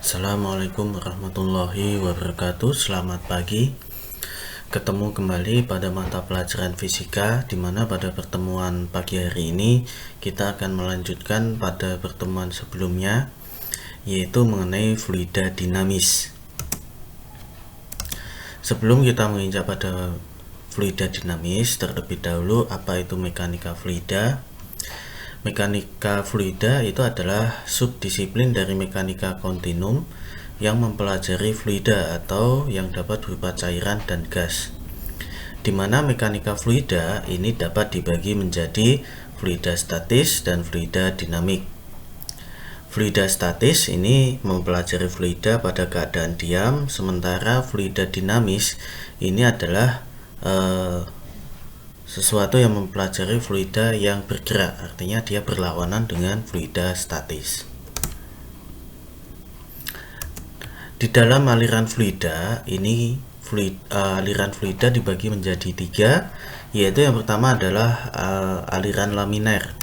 Assalamualaikum warahmatullahi wabarakatuh. Selamat pagi. Ketemu kembali pada mata pelajaran fisika, di mana pada pertemuan pagi hari ini kita akan melanjutkan pada pertemuan sebelumnya, yaitu mengenai fluida dinamis. Sebelum kita menginjak pada fluida dinamis, terlebih dahulu apa itu mekanika fluida? Mekanika fluida itu adalah subdisiplin dari mekanika kontinum yang mempelajari fluida atau yang dapat berupa cairan dan gas. Di mana mekanika fluida ini dapat dibagi menjadi fluida statis dan fluida dinamik. Fluida statis ini mempelajari fluida pada keadaan diam, sementara fluida dinamis ini adalah sesuatu yang mempelajari fluida yang bergerak, artinya dia berlawanan dengan fluida statis. Di dalam aliran fluida ini, aliran fluida dibagi menjadi tiga, yaitu yang pertama adalah aliran laminer.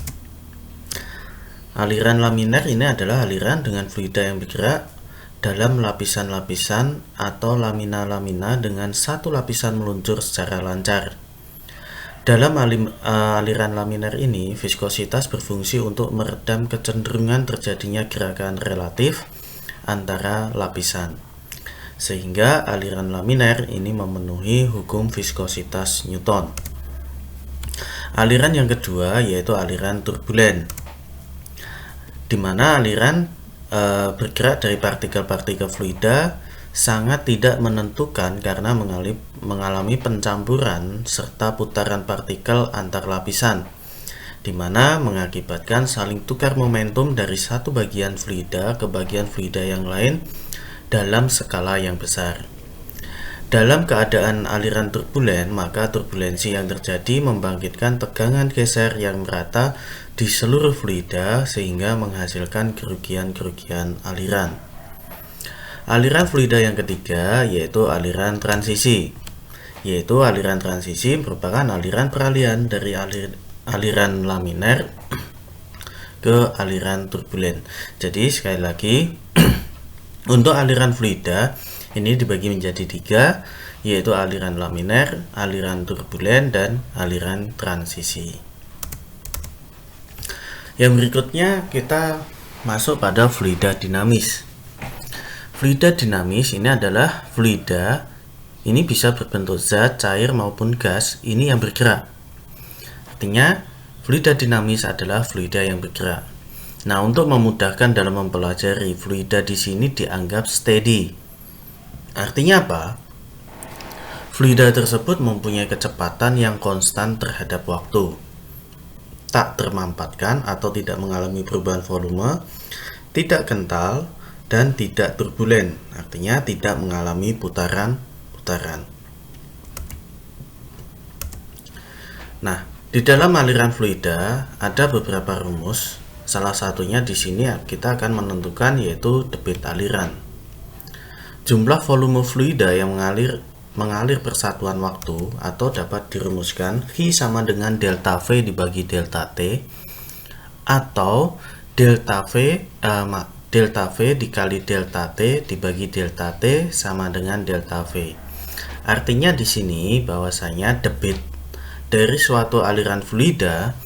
Aliran laminer ini adalah aliran dengan fluida yang bergerak dalam lapisan-lapisan atau lamina-lamina dengan satu lapisan meluncur secara lancar. Dalam aliran laminer ini, viskositas berfungsi untuk meredam kecenderungan terjadinya gerakan relatif antara lapisan, sehingga aliran laminer ini memenuhi hukum viskositas Newton. Aliran yang kedua yaitu aliran turbulen, di mana aliran bergerak dari partikel-partikel fluida sangat tidak menentukan karena mengalami pencampuran serta putaran partikel antar lapisan, di mana mengakibatkan saling tukar momentum dari satu bagian fluida ke bagian fluida yang lain dalam skala yang besar. Dalam keadaan aliran turbulen, maka turbulensi yang terjadi membangkitkan tegangan geser yang merata di seluruh fluida sehingga menghasilkan kerugian-kerugian aliran. Aliran fluida yang ketiga yaitu aliran transisi. Aliran transisi merupakan aliran peralihan dari aliran laminer ke aliran turbulen. Jadi sekali lagi untuk aliran fluida ini dibagi menjadi tiga, yaitu aliran laminer, aliran turbulen, dan aliran transisi. Yang berikutnya kita masuk pada fluida dinamis. Fluida dinamis ini adalah fluida, ini bisa berbentuk zat, cair maupun gas, ini yang bergerak. Artinya, fluida dinamis adalah fluida yang bergerak. Nah, untuk memudahkan dalam mempelajari, fluida di sini dianggap steady. Artinya apa? Fluida tersebut mempunyai kecepatan yang konstan terhadap waktu, tak termampatkan atau tidak mengalami perubahan volume, tidak kental, dan tidak turbulen, artinya tidak mengalami putaran-putaran. Nah, di dalam aliran fluida ada beberapa rumus. Salah satunya di sini kita akan menentukan yaitu debit aliran. Jumlah volume fluida yang mengalir persatuan waktu atau dapat dirumuskan V sama dengan delta V dibagi delta T, atau delta V dikali delta T dibagi delta T sama dengan delta V. Artinya di sini bahwasanya debit dari suatu aliran fluida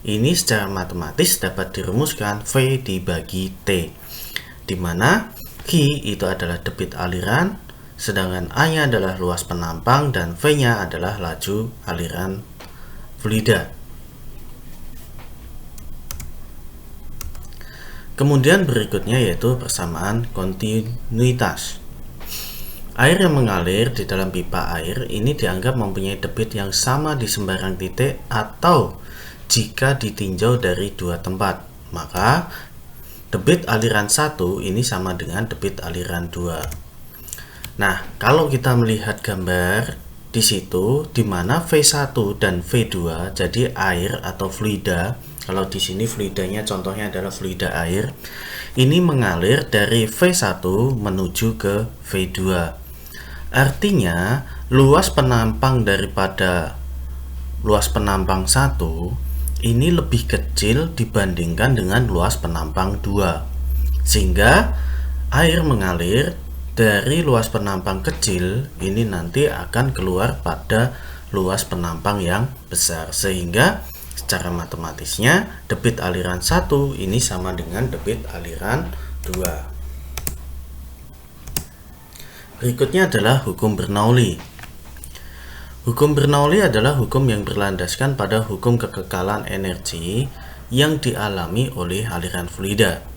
ini secara matematis dapat dirumuskan V dibagi T, di mana Q itu adalah debit aliran, sedangkan A-nya adalah luas penampang dan V-nya adalah laju aliran fluida. Kemudian berikutnya yaitu persamaan kontinuitas. Air yang mengalir di dalam pipa air ini dianggap mempunyai debit yang sama di sembarang titik atau jika ditinjau dari dua tempat, maka debit aliran 1 ini sama dengan debit aliran 2. Nah, kalau kita melihat gambar di situ di mana V1 dan V2 jadi air atau fluida. Kalau di sini fluidanya contohnya adalah fluida air. Ini mengalir dari V1 menuju ke V2. Artinya, luas penampang daripada luas penampang 1 ini lebih kecil dibandingkan dengan luas penampang 2. Sehingga air mengalir dari luas penampang kecil ini nanti akan keluar pada luas penampang yang besar, sehingga secara matematisnya debit aliran 1 ini sama dengan debit aliran 2. Berikutnya adalah hukum Bernoulli. Hukum Bernoulli adalah hukum yang berlandaskan pada hukum kekekalan energi yang dialami oleh aliran fluida.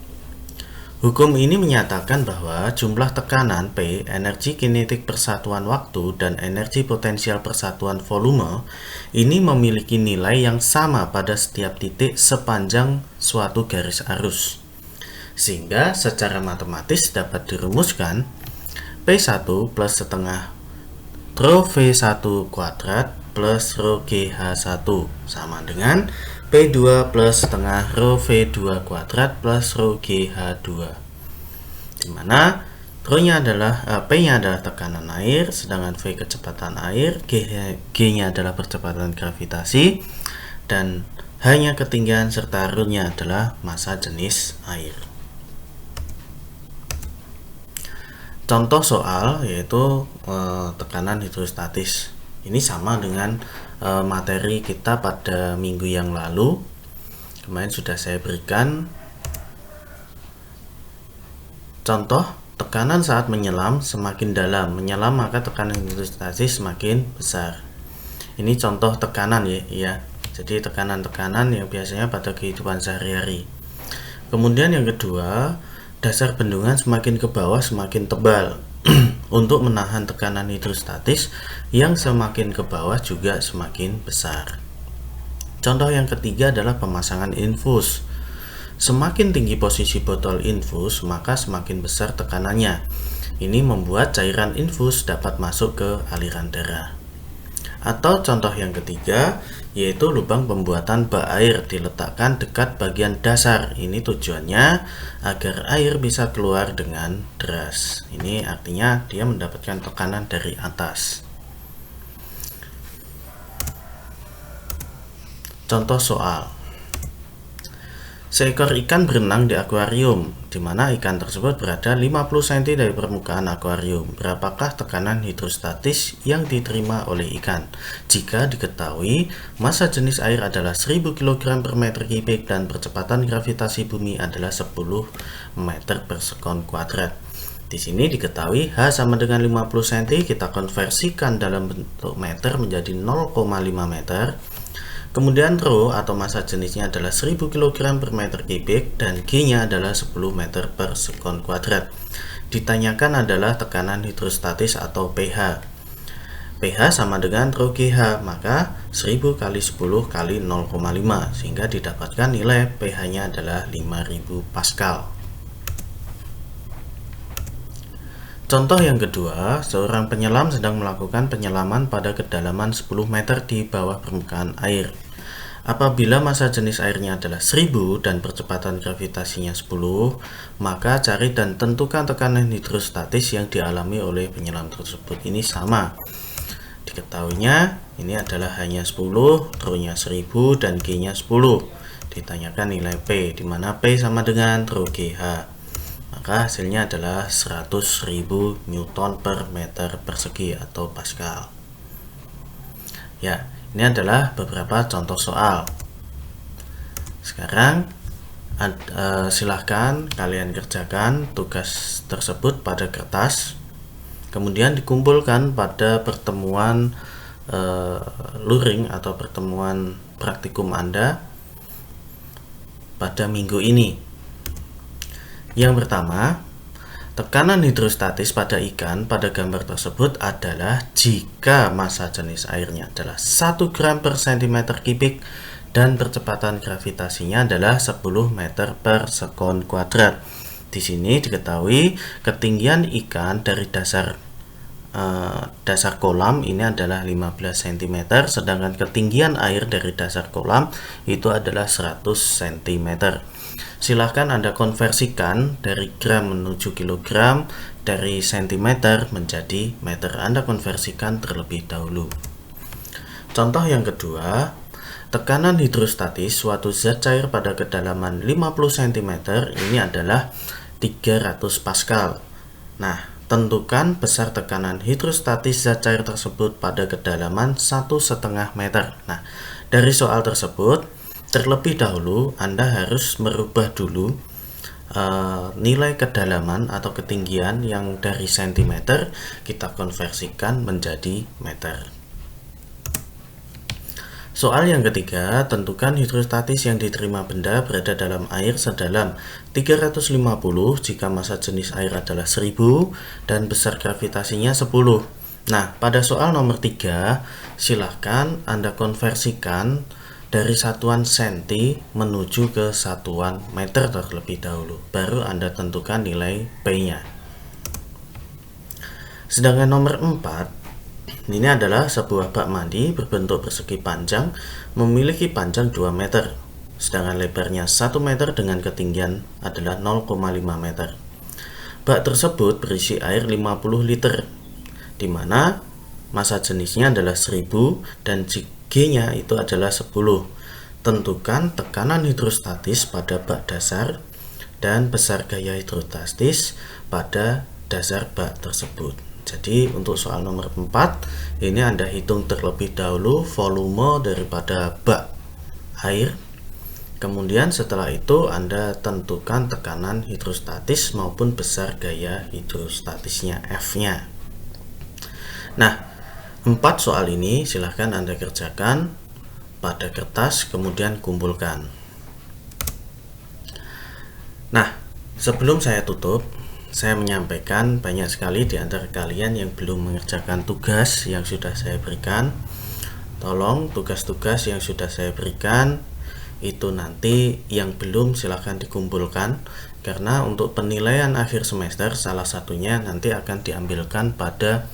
Hukum ini menyatakan bahwa jumlah tekanan P, energi kinetik persatuan waktu, dan energi potensial persatuan volume ini memiliki nilai yang sama pada setiap titik sepanjang suatu garis arus. Sehingga secara matematis dapat dirumuskan P1 plus setengah rho V1 kuadrat plus rho GH1 sama dengan P2 plus setengah rho V2 kuadrat plus rho GH2, dimana rho-nya adalah P-nya adalah tekanan air, sedangkan V kecepatan air, G-nya adalah percepatan gravitasi, dan H-nya ketinggian, serta rho-nya adalah massa jenis air. Contoh soal yaitu tekanan hidrostatis. Ini sama dengan materi kita pada minggu yang lalu. Kemarin sudah saya berikan contoh tekanan saat menyelam semakin dalam. Menyelam maka tekanan hidrostatis semakin besar. Ini contoh tekanan ya. Jadi tekanan-tekanan yang biasanya pada kehidupan sehari-hari. Kemudian yang kedua, dasar bendungan semakin ke bawah semakin tebal untuk menahan tekanan hidrostatis yang semakin ke bawah juga semakin besar. Contoh yang ketiga adalah pemasangan infus. Semakin tinggi posisi botol infus, maka semakin besar tekanannya. Ini membuat cairan infus dapat masuk ke aliran darah. Atau contoh yang ketiga, yaitu lubang pembuatan bak air diletakkan dekat bagian dasar. Ini tujuannya agar air bisa keluar dengan deras. Ini artinya dia mendapatkan tekanan dari atas. Contoh soal. Seekor ikan berenang di akuarium, di mana ikan tersebut berada 50 cm dari permukaan akuarium. Berapakah tekanan hidrostatis yang diterima oleh ikan? Jika diketahui massa jenis air adalah 1000 kg per meter kubik dan percepatan gravitasi bumi adalah 10 meter per sekon kuadrat. Di sini diketahui H sama dengan 50 cm, kita konversikan dalam bentuk meter menjadi 0,5 meter. Kemudian rho atau massa jenisnya adalah 1000 kg per meter kubik dan G-nya adalah 10 meter per sekon kuadrat. Ditanyakan adalah tekanan hidrostatis atau pH. pH sama dengan rho GH, maka 1000 kali 10 kali 0,5 sehingga didapatkan nilai pH-nya adalah 5000 Pascal. Contoh yang kedua, seorang penyelam sedang melakukan penyelaman pada kedalaman 10 meter di bawah permukaan air. Apabila massa jenis airnya adalah 1000 dan percepatan gravitasinya 10, maka cari dan tentukan tekanan hidrostatis yang dialami oleh penyelam tersebut. Ini sama. Diketahuinya ini adalah hanya 10, rho-nya 1000 dan G-nya 10. Ditanyakan nilai P, di mana P sama dengan rho GH. Maka hasilnya adalah 100.000 Newton per meter persegi atau Pascal. Ya, ini adalah beberapa contoh soal. Sekarang silahkan kalian kerjakan tugas tersebut pada kertas, kemudian dikumpulkan pada pertemuan luring atau pertemuan praktikum Anda pada minggu ini. Yang pertama, tekanan hidrostatis pada ikan pada gambar tersebut adalah jika massa jenis airnya adalah 1 gram per cm kubik dan percepatan gravitasinya adalah 10 meter per sekon kuadrat. Di sini diketahui ketinggian ikan dari dasar kolam ini adalah 15 cm, sedangkan ketinggian air dari dasar kolam itu adalah 100 cm. Silahkan Anda konversikan dari gram menuju kilogram, dari centimeter menjadi meter. Anda konversikan terlebih dahulu. Contoh yang kedua, tekanan hidrostatis suatu zat cair pada kedalaman 50 cm ini adalah 300 Pascal. Nah, tentukan besar tekanan hidrostatis zat cair tersebut pada kedalaman 1,5 meter. Nah, dari soal tersebut, terlebih dahulu Anda harus merubah dulu nilai kedalaman atau ketinggian yang dari cm kita konversikan menjadi meter. Soal yang ketiga, tentukan hidrostatis yang diterima benda berada dalam air sedalam 350 jika massa jenis air adalah 1000 dan besar gravitasinya 10. Nah, pada soal nomor 3, silahkan Anda konversikan dari satuan senti menuju ke satuan meter terlebih dahulu. Baru Anda tentukan nilai P-nya. Sedangkan nomor 4, ini adalah sebuah bak mandi berbentuk persegi panjang, memiliki panjang 2 meter, sedangkan lebarnya 1 meter dengan ketinggian adalah 0,5 meter. Bak tersebut berisi air 50 liter, di mana massa jenisnya adalah 1000 dan G-nya itu adalah 10. Tentukan tekanan hidrostatis pada bak dasar dan besar gaya hidrostatis pada dasar bak tersebut. Jadi untuk soal nomor 4 ini Anda hitung terlebih dahulu volume daripada bak air. Kemudian setelah itu Anda tentukan tekanan hidrostatis maupun besar gaya hidrostatisnya F-nya. Nah, 4 soal ini silahkan Anda kerjakan pada kertas kemudian kumpulkan. Nah, sebelum saya tutup, saya menyampaikan banyak sekali di antara kalian yang belum mengerjakan tugas yang sudah saya berikan. Tolong tugas-tugas yang sudah saya berikan itu nanti yang belum silahkan dikumpulkan, karena untuk penilaian akhir semester salah satunya nanti akan diambilkan pada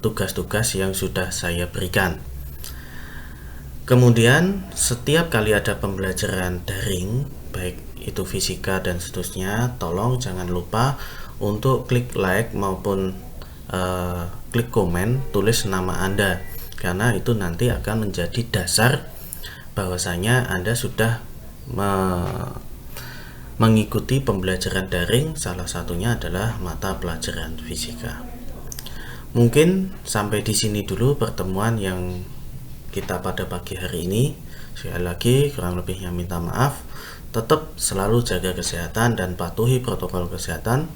tugas-tugas yang sudah saya berikan. Kemudian setiap kali ada pembelajaran daring, baik itu fisika dan seterusnya, tolong jangan lupa untuk klik like maupun klik komen, tulis nama Anda, karena itu nanti akan menjadi dasar bahwasanya Anda sudah mengikuti pembelajaran daring, salah satunya adalah mata pelajaran fisika. Mungkin sampai di sini dulu pertemuan yang kita pada pagi hari ini. Sekali lagi kurang lebihnya minta maaf. Tetap selalu jaga kesehatan dan patuhi protokol kesehatan.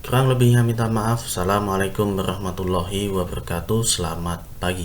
Kurang lebihnya minta maaf. Assalamualaikum warahmatullahi wabarakatuh. Selamat pagi.